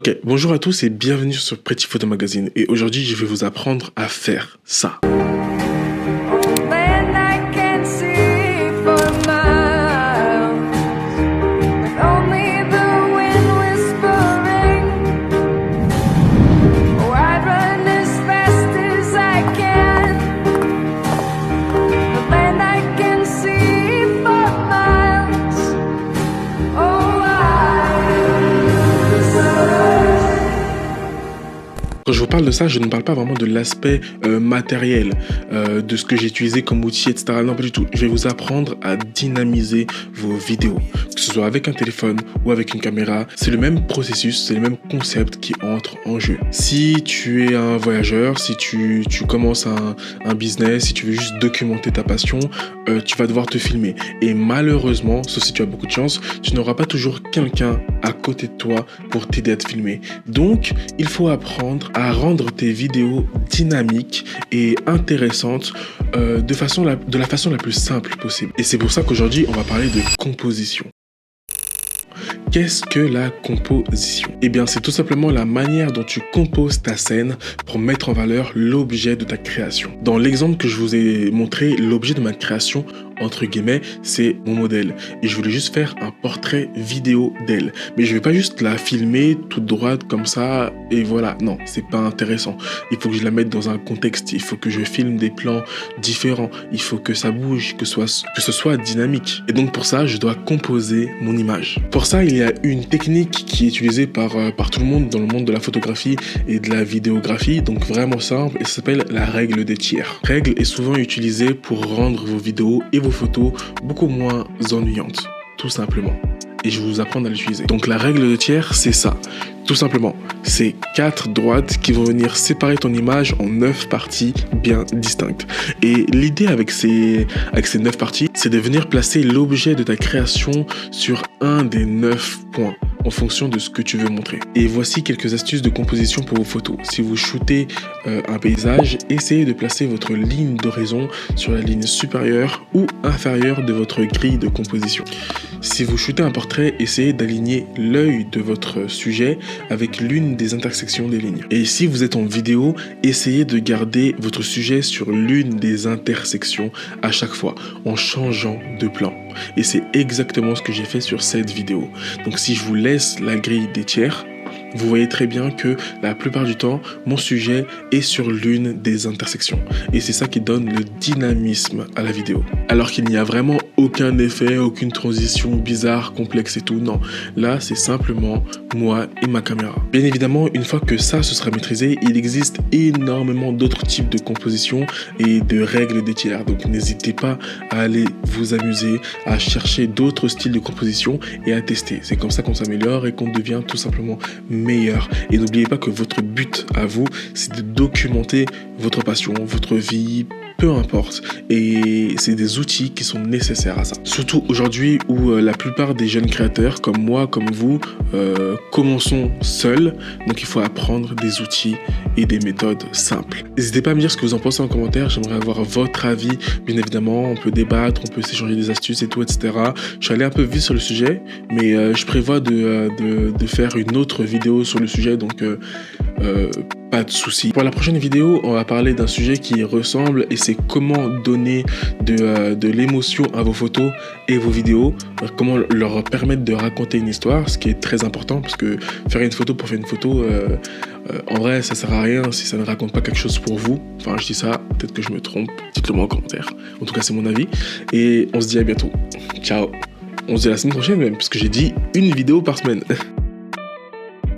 Ok, bonjour à tous et bienvenue sur Pretty Photo Magazine. Et aujourd'hui, je vais vous apprendre à faire ça. Quand je vous parle de ça, je ne parle pas vraiment de l'aspect matériel, de ce que j'ai utilisé comme outil, etc. Non, pas du tout. Je vais vous apprendre à dynamiser vos vidéos, que ce soit avec un téléphone ou avec une caméra. C'est le même processus, c'est le même concept qui entre en jeu. Si tu es un voyageur, si tu commences un business, si tu veux juste documenter ta passion, tu vas devoir te filmer. Et malheureusement, sauf si tu as beaucoup de chance, tu n'auras pas toujours quelqu'un à côté de toi pour t'aider à te filmer. Donc, il faut apprendre à rendre tes vidéos dynamiques et intéressantes de la façon la plus simple possible. Et c'est pour ça qu'aujourd'hui, on va parler de composition. Qu'est-ce que la composition? Eh bien, c'est tout simplement la manière dont tu composes ta scène pour mettre en valeur l'objet de ta création. Dans l'exemple que je vous ai montré, l'objet de ma création, entre guillemets, c'est mon modèle. Et je voulais juste faire un portrait vidéo d'elle. Mais je vais pas juste la filmer toute droite comme ça et voilà. Non, c'est pas intéressant. Il faut que je la mette dans un contexte. Il faut que je filme des plans différents. Il faut que ça bouge, que ce soit dynamique. Et donc pour ça, je dois composer mon image. Pour ça, il y a une technique qui est utilisée par tout le monde dans le monde de la photographie et de la vidéographie. Donc vraiment simple. Et ça s'appelle la règle des tiers. Règle est souvent utilisée pour rendre vos vidéos et vos photos beaucoup moins ennuyantes, tout simplement. Et je vais vous apprendre à l'utiliser. Donc la règle de tiers, c'est ça. Tout simplement, c'est 4 droites qui vont venir séparer ton image en 9 parties bien distinctes. Et l'idée avec ces 9 parties, c'est de venir placer l'objet de ta création sur un des 9 points en fonction de ce que tu veux montrer. Et voici quelques astuces de composition pour vos photos. Si vous shootez un paysage, essayez de placer votre ligne d'horizon sur la ligne supérieure ou inférieure de votre grille de composition. Si vous shootez un portrait, essayez d'aligner l'œil de votre sujet avec l'une des intersections des lignes. Et si vous êtes en vidéo, essayez de garder votre sujet sur l'une des intersections à chaque fois, en changeant de plan. Et c'est exactement ce que j'ai fait sur cette vidéo. Donc si je vous laisse la grille des tiers, vous voyez très bien que la plupart du temps, mon sujet est sur l'une des intersections. Et c'est ça qui donne le dynamisme à la vidéo. Alors qu'il n'y a vraiment aucun effet, aucune transition bizarre, complexe et tout. Non, là, c'est simplement moi et ma caméra. Bien évidemment, une fois que ça se sera maîtrisé, il existe énormément d'autres types de composition et de règles des tiers. Donc n'hésitez pas à aller vous amuser, à chercher d'autres styles de composition et à tester. C'est comme ça qu'on s'améliore et qu'on devient tout simplement meilleur. Et n'oubliez pas que votre but à vous, c'est de documenter votre passion, votre vie, peu importe. Et c'est des outils qui sont nécessaires à ça. Surtout aujourd'hui où la plupart des jeunes créateurs, comme moi, comme vous, commençons seuls. Donc il faut apprendre des outils et des méthodes simples. N'hésitez pas à me dire ce que vous en pensez en commentaire. J'aimerais avoir votre avis. Bien évidemment, on peut débattre, on peut s'échanger des astuces et tout, etc. Je suis allé un peu vite sur le sujet, mais je prévois de faire une autre vidéo sur le sujet. Donc pas de souci. Pour la prochaine vidéo, on va parler d'un sujet qui ressemble et c'est comment donner de l'émotion à vos photos et vos vidéos, comment leur permettre de raconter une histoire, ce qui est très important parce que faire une photo pour faire une photo, en vrai, ça sert à rien si ça ne raconte pas quelque chose pour vous. Enfin, je dis ça, peut-être que je me trompe, dites-le moi en commentaire. En tout cas, c'est mon avis et on se dit à bientôt. Ciao. On se dit à la semaine prochaine même, parce que j'ai dit une vidéo par semaine.